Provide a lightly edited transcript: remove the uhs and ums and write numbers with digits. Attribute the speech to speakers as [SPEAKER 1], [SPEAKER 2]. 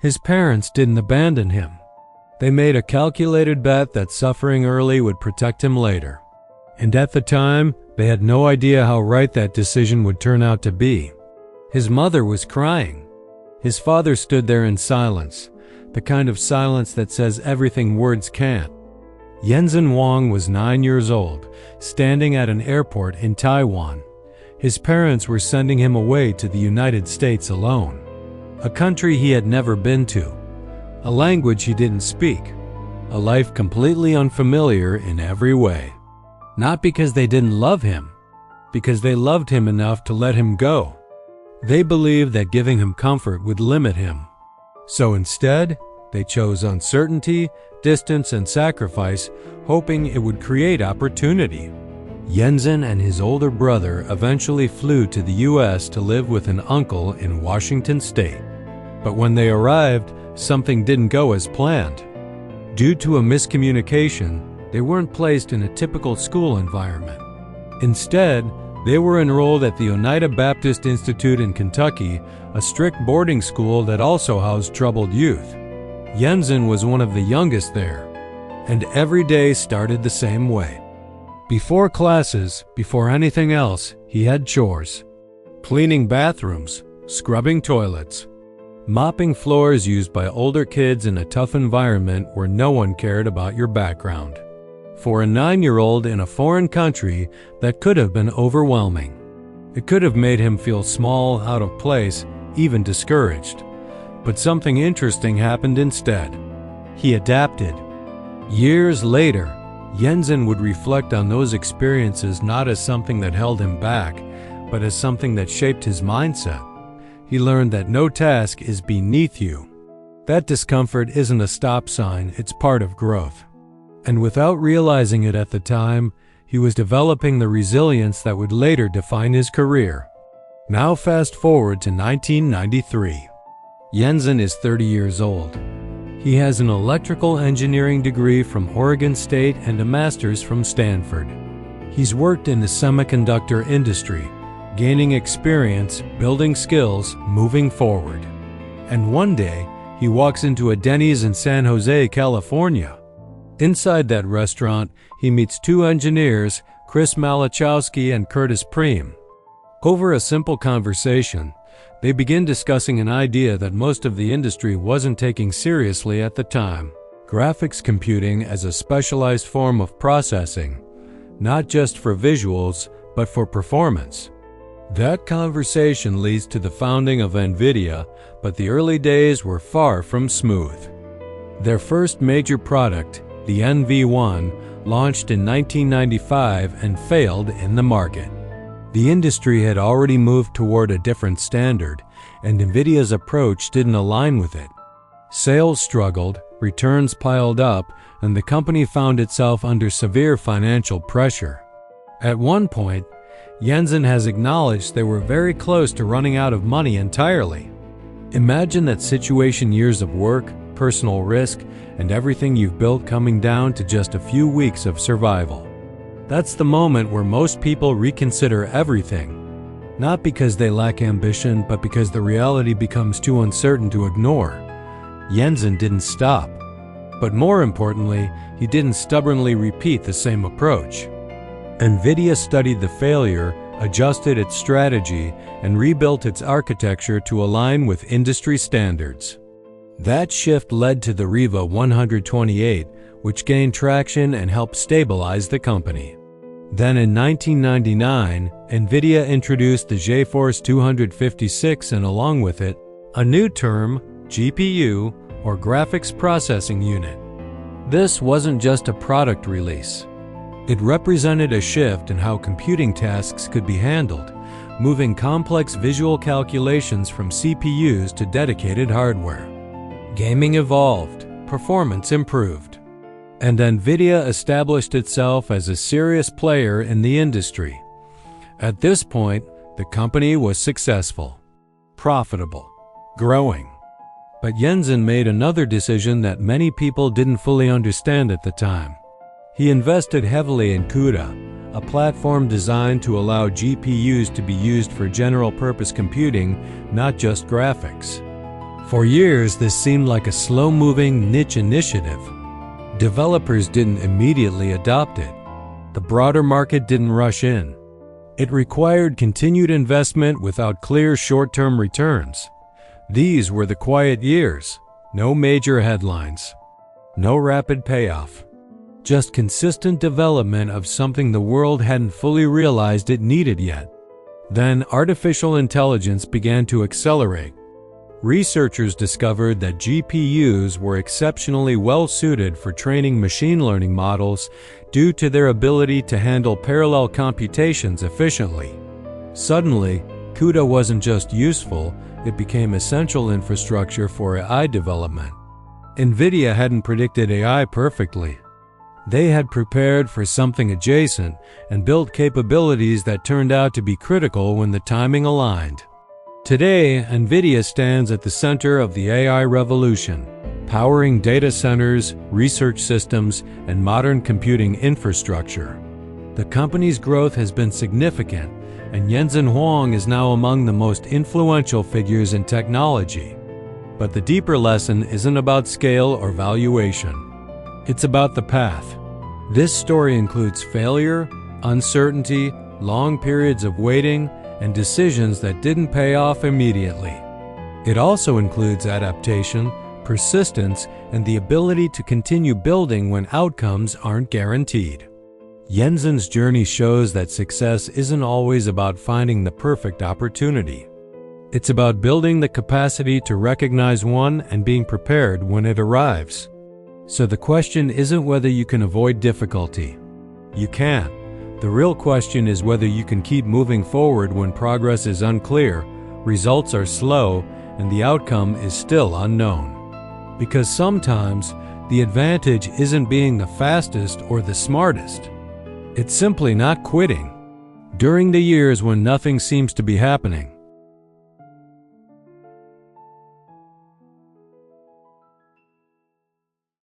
[SPEAKER 1] His parents didn't abandon him. They made a calculated bet that suffering early would protect him later. And at the time, they had no idea how right that decision would turn out to be. His mother was crying. His father stood there in silence, the kind of silence that says everything words can't. Jensen Huang was 9 years old, standing at an airport in Taiwan. His parents were sending him away to the United States alone, a country he had never been to, a language he didn't speak, a life completely unfamiliar in every way. Not because they didn't love him, because they loved him enough to let him go. They believed that giving him comfort would limit him. So instead, they chose uncertainty, distance, and sacrifice, hoping it would create opportunity. Jensen and his older brother eventually flew to the U.S. to live with an uncle in Washington State. But when they arrived, something didn't go as planned. Due to a miscommunication, they weren't placed in a typical school environment. Instead, they were enrolled at the Oneida Baptist Institute in Kentucky, a strict boarding school that also housed troubled youth. Jensen was one of the youngest there, and every day started the same way. Before classes, before anything else, he had chores. Cleaning bathrooms, scrubbing toilets, mopping floors used by older kids in a tough environment where no one cared about your background. For a 9-year-old in a foreign country, that could have been overwhelming. It could have made him feel small, out of place, even discouraged. But something interesting happened instead. He adapted. Years later, Jensen would reflect on those experiences not as something that held him back, but as something that shaped his mindset. He learned that no task is beneath you. That discomfort isn't a stop sign, it's part of growth. And without realizing it at the time, he was developing the resilience that would later define his career. Now fast forward to 1993. Jensen is 30 years old. He has an electrical engineering degree from Oregon State and a master's from Stanford. He's worked in the semiconductor industry, gaining experience, building skills, moving forward. And one day, he walks into a Denny's in San Jose, California. Inside that restaurant, he meets two engineers, Chris Malachowski and Curtis Preem. Over a simple conversation, they begin discussing an idea that most of the industry wasn't taking seriously at the time: graphics computing as a specialized form of processing, not just for visuals, but for performance. That conversation leads to the founding of NVIDIA, but the early days were far from smooth. Their first major product, the NV1, launched in 1995 and failed in the market. The industry had already moved toward a different standard, and NVIDIA's approach didn't align with it. Sales struggled, returns piled up, and the company found itself under severe financial pressure. At one point, Jensen has acknowledged they were very close to running out of money entirely. Imagine that situation: years of work, personal risk, and everything you've built coming down to just a few weeks of survival. That's the moment where most people reconsider everything. Not because they lack ambition, but because the reality becomes too uncertain to ignore. Jensen didn't stop. But more importantly, he didn't stubbornly repeat the same approach. NVIDIA studied the failure, adjusted its strategy, and rebuilt its architecture to align with industry standards. That shift led to the Riva 128, which gained traction and helped stabilize the company. Then in 1999, NVIDIA introduced the GeForce 256 and along with it, a new term, GPU, or Graphics Processing Unit. This wasn't just a product release. It represented a shift in how computing tasks could be handled, moving complex visual calculations from CPUs to dedicated hardware. Gaming evolved, performance improved, and NVIDIA established itself as a serious player in the industry. At this point, the company was successful, profitable, growing. But Jensen made another decision that many people didn't fully understand at the time. He invested heavily in CUDA, a platform designed to allow GPUs to be used for general-purpose computing, not just graphics. For years, this seemed like a slow-moving niche initiative. Developers didn't immediately adopt it. The broader market didn't rush in. It required continued investment without clear short-term returns. These were the quiet years. No major headlines. No rapid payoff. Just consistent development of something the world hadn't fully realized it needed yet. Then artificial intelligence began to accelerate. Researchers discovered that GPUs were exceptionally well suited for training machine learning models due to their ability to handle parallel computations efficiently. Suddenly, CUDA wasn't just useful, it became essential infrastructure for AI development. NVIDIA hadn't predicted AI perfectly. They had prepared for something adjacent and built capabilities that turned out to be critical when the timing aligned. Today, NVIDIA stands at the center of the AI revolution, powering data centers, research systems, and modern computing infrastructure. The company's growth has been significant, and Jensen Huang is now among the most influential figures in technology. But the deeper lesson isn't about scale or valuation. It's about the path. This story includes failure, uncertainty, long periods of waiting, and decisions that didn't pay off immediately. It also includes adaptation, persistence, and the ability to continue building when outcomes aren't guaranteed. Jensen's journey shows that success isn't always about finding the perfect opportunity. It's about building the capacity to recognize one and being prepared when it arrives. So the question isn't whether you can avoid difficulty. You can. The real question is whether you can keep moving forward when progress is unclear, results are slow, and the outcome is still unknown. Because sometimes, the advantage isn't being the fastest or the smartest. It's simply not quitting. During the years when nothing seems to be happening,